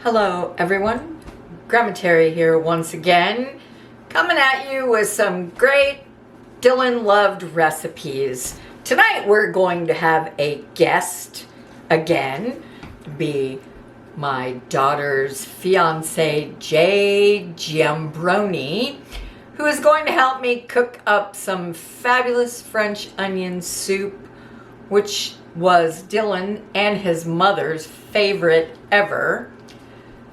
Hello everyone, Grandma Tere here once again, coming at you with some great Dylan loved recipes. Tonight we're going to have a guest again, be my daughter's fiance Jay Giambroni, who is going to help me cook up some fabulous French onion soup, which was Dylan and his mother's favorite ever.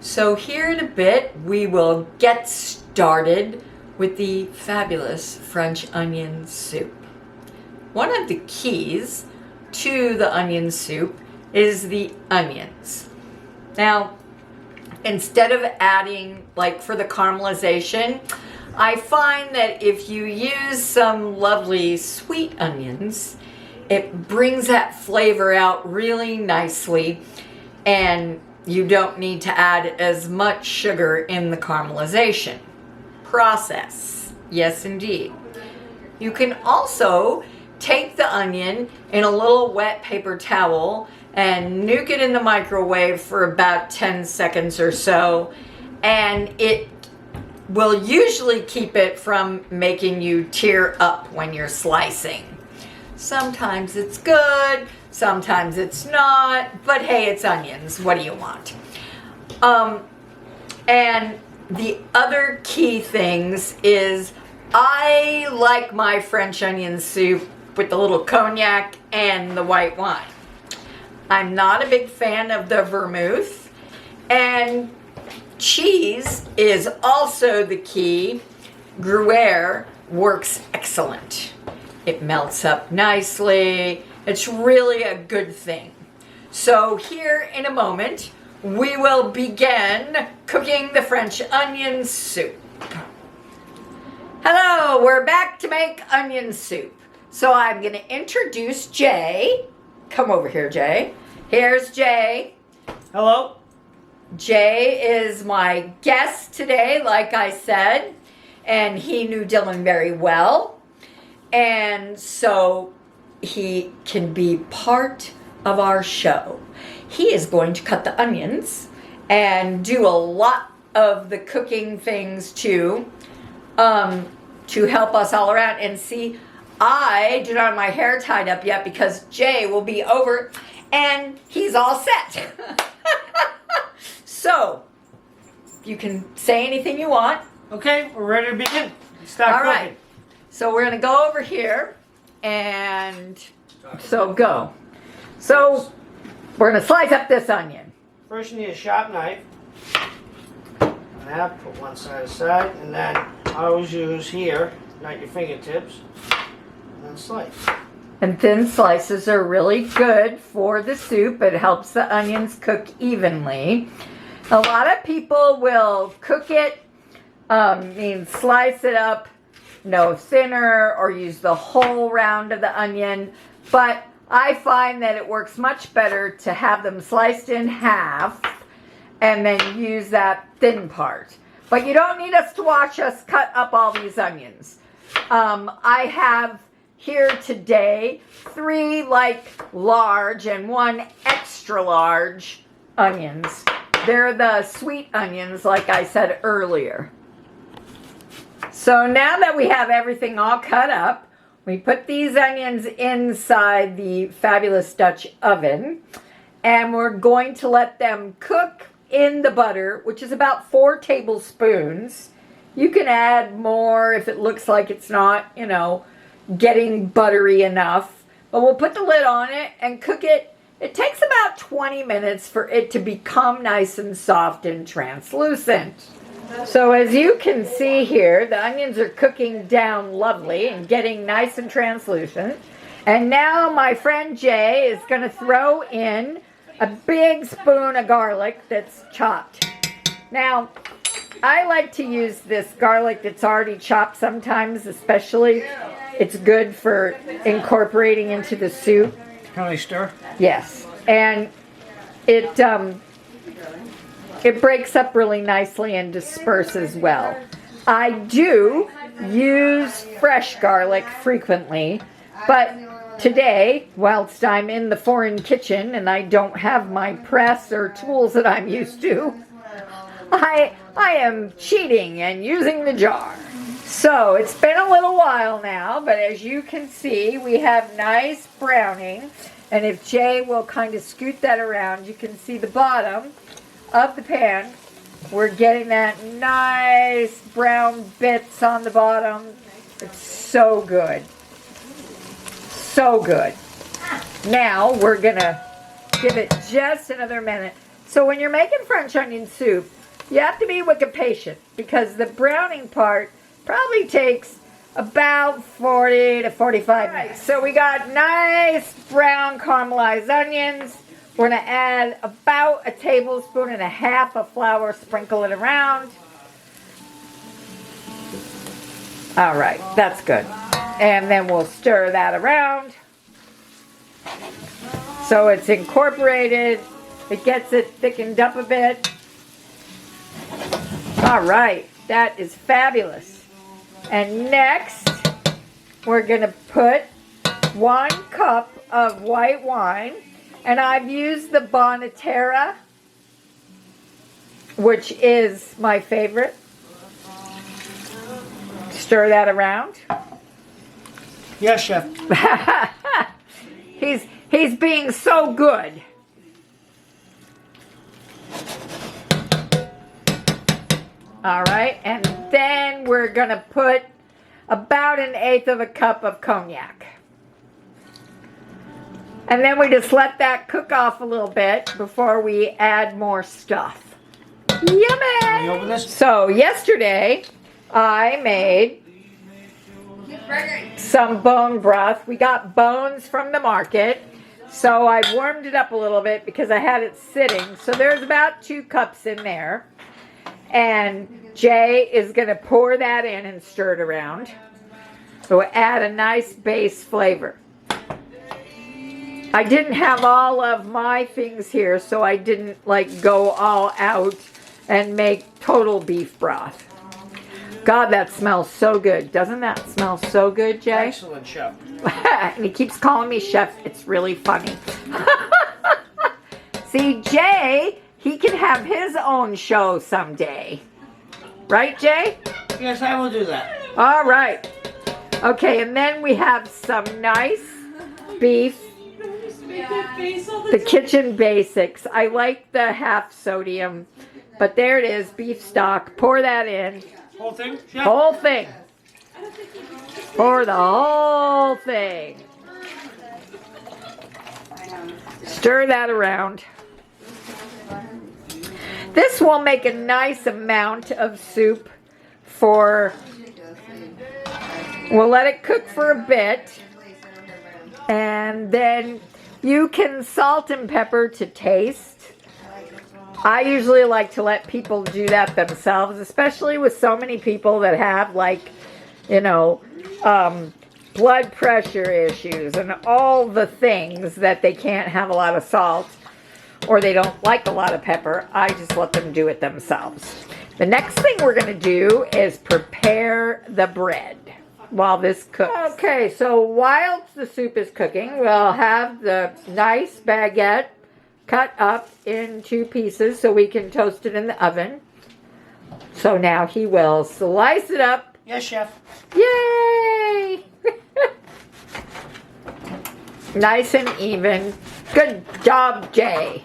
So here in a bit, we will get started with the fabulous French onion soup. One of the keys to the onion soup is the onions. Now, instead of adding, like for the caramelization, I find that if you use some lovely sweet onions, it brings that flavor out really nicely, and you don't need to add as much sugar in the caramelization process. Yes, indeed. You can also take the onion in a little wet paper towel and nuke it in the microwave for about 10 seconds or so, and it will usually keep it from making you tear up when you're slicing. Sometimes it's good, sometimes it's not, but hey, it's onions. What do you want? And the other key things is I like my French onion soup with the little cognac and the white wine. I'm not a big fan of the vermouth, and cheese is also the key. Gruyere works excellent. It melts up nicely. It's really a good thing. So here in a moment, we will begin cooking the French onion soup. Hello, we're back to make onion soup. So I'm going to introduce Jay. Come over here, Jay. Here's Jay. Hello. Jay is my guest today, like I said, and he knew Dylan very well. And so he can be part of our show. He is going to cut the onions and do a lot of the cooking things too, to help us all around. And see, I do not have my hair tied up yet because Jay will be over and he's all set. So, you can say anything you want. Okay, we're ready to begin. Start All cooking. right. So we're going to go over here and so go. So we're going to slice up this onion. First, you need a sharp knife. Now, put one side aside, and then I always use here, not your fingertips, and then slice. And thin slices are really good for the soup. It helps the onions cook evenly. A lot of people will cook it, slice it up, no thinner, or use the whole round of the onion. But I find that it works much better to have them sliced in half and then use that thin part. But you don't need us to watch us cut up all these onions. I have here today 3 large and 1 extra large onions. They're the sweet onions, like I said earlier. So now that we have everything all cut up, we put these onions inside the fabulous Dutch oven, and we're going to let them cook in the butter, which is about 4 tablespoons. You can add more if it looks like it's not, getting buttery enough. But we'll put the lid on it and cook it. It takes about 20 minutes for it to become nice and soft and translucent. So as you can see here, the onions are cooking down lovely and getting nice and translucent. And now my friend Jay is going to throw in a big spoon of garlic that's chopped. Now, I like to use this garlic that's already chopped sometimes, especially. It's good for incorporating into the soup. Can I stir? Yes. And it breaks up really nicely and disperses well. I do use fresh garlic frequently, but today, whilst I'm in the foreign kitchen and I don't have my press or tools that I'm used to, I am cheating and using the jar. So it's been a little while now, but as you can see, we have nice browning. And if Jay will kind of scoot that around, you can see the bottom of the pan. We're getting that nice brown bits on the bottom. It's so good. So good. Now we're gonna give it just another minute. So when you're making French onion soup, you have to be wicked patient because the browning part probably takes about 40 to 45 minutes. So we got nice brown caramelized onions. We're gonna add about a tablespoon and a half of flour, sprinkle it around. All right, that's good. And then we'll stir that around. So it's incorporated. It gets it thickened up a bit. All right, that is fabulous. And next, we're gonna put 1 cup of white wine. And I've used the Bonterra, which is my favorite. Stir that around. Yes, Chef. He's being so good. All right, and then we're gonna put about 1/8 of a cup of cognac. And then we just let that cook off a little bit before we add more stuff. Yummy! Can you open this? So yesterday, I made some bone broth. We got bones from the market. So I warmed it up a little bit because I had it sitting. So there's about 2 cups in there. And Jay is going to pour that in and stir it around. So add a nice base flavor. I didn't have all of my things here, so I didn't like go all out and make total beef broth. God, that smells so good. Doesn't that smell so good, Jay? Excellent, Chef. And he keeps calling me chef. It's really funny. See, Jay, he can have his own show someday. Right, Jay? Yes, I will do that. All right. Okay, and then we have some nice beef. The kitchen basics. I like the half sodium, but there it is, beef stock. Pour that in. Whole thing, Chef? Whole thing. Pour the whole thing. Stir that around. This will make a nice amount of soup for, we'll let it cook for a bit, and then you can salt and pepper to taste. I usually like to let people do that themselves, especially with so many people that have, like, you know, blood pressure issues and all the things that they can't have a lot of salt or they don't like a lot of pepper. I just let them do it themselves. The next thing we're going to do is prepare the bread while this cooks. Okay, so while the soup is cooking, we'll have the nice baguette cut up in 2 pieces so we can toast it in the oven. So now he will slice it up. Yes, Chef. Yay! Nice and even. Good job, Jay.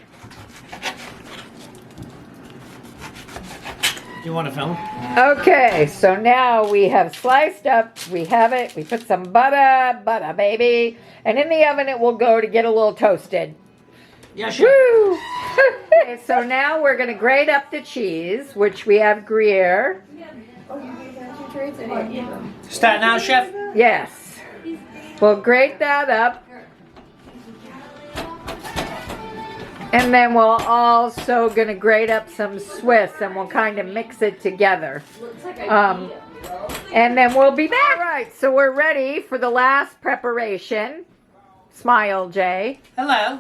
Do you want to film? Okay, so now we have sliced up, we have it, we put some butter, baby, and in the oven it will go to get a little toasted. Yes, Chef. Woo! Okay, so now we're going to grate up the cheese, which we have Gruyere. Start now, Chef? Yes. We'll grate that up. And then we'll also going to grate up some Swiss and we'll kind of mix it together. And then we'll be back. All right, so we're ready for the last preparation. Smile, Jay. Hello.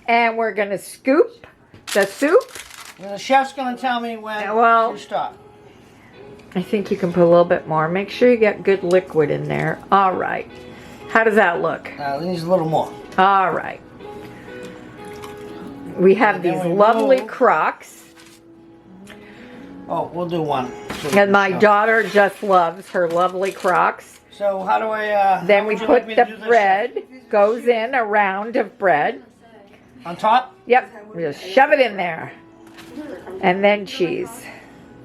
And we're going to scoop the soup. Well, the chef's going to tell me when Well, to stop. I think you can put a little bit more. Make sure you get good liquid in there. All right. How does that look? It needs a little more. All right. We have Then these we lovely move. crocks. Oh, we'll do one. And my daughter just loves her lovely crocks. So how do I? Then how we would you put like me to the do this? bread, goes in a round of bread. On top. Yep, we just shove it in there. And then cheese.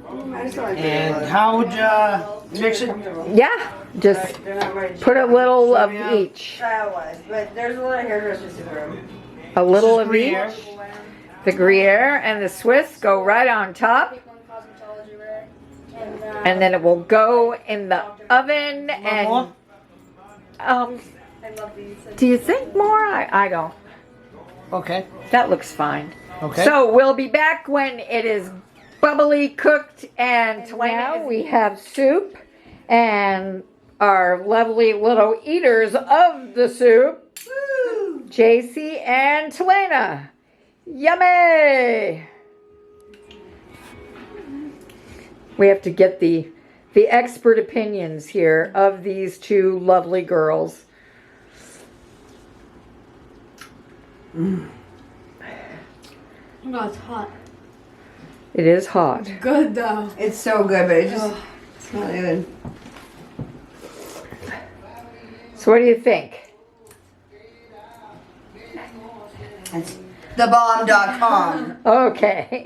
And how would you mix it? Yeah, just put a little of yeah. each. But there's a lot of hairdressers in the room. A little This of is Gruyere. each. The Gruyere and the Swiss go right on top. And then it will go in the oven. And more? do you think more? I don't. Okay. That looks fine. Okay. So we'll be back when it is bubbly cooked and now we have soup and our lovely little eaters of the soup, JC and Telena. Yummy! We have to get the expert opinions here of these two lovely girls. Oh, it's hot. It is hot. Good though. It's so good, but it's not good. So what do you think? It's thebomb.com. Okay.